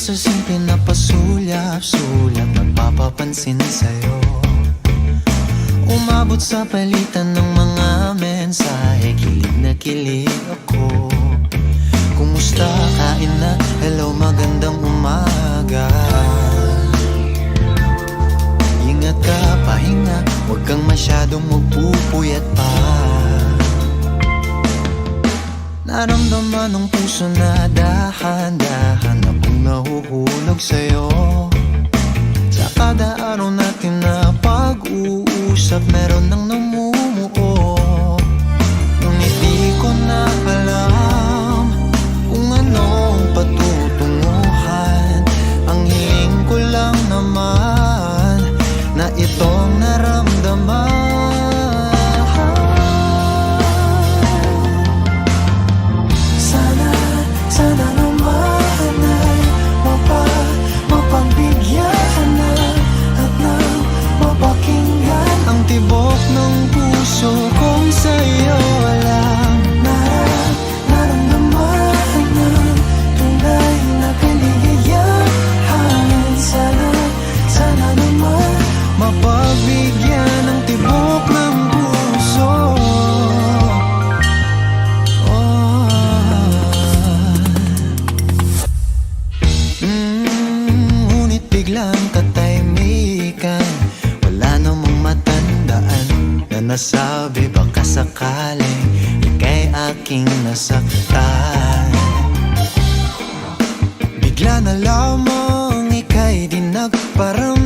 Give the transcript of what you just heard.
sa simple na pasulyap-sulyap, nagpapapansin sa'yo. Umabot sa palitan ng mga mensahe, kilig na kilig ako. Kumusta, kain na, hello, magandang umaga. Ingat ka, pahinga, huwag kang masyadong magpupuyat pa. Naramdaman ng puso na dahan-dahan akong nahuhulog sa'yo. Sa kada araw natin na pag-uusap, meron nang namumuo. Ngunit di ko na alam kung anong patutunguhan. Ang hiling ko lang naman na itong naramdaman. Sana naman ay mapagbigyan na at nang mapakinggan ang tibok ng puso kong sa'yo lang naramdaman ng tunay na kaligayahan. Sana naman mapagbigyan ng tibok ng puso. Biglang katahimikan, wala namang matandaan na nasabi baka sakaling ika'y aking nasaktan. Bigla na lamang ika'y di nagparamdam.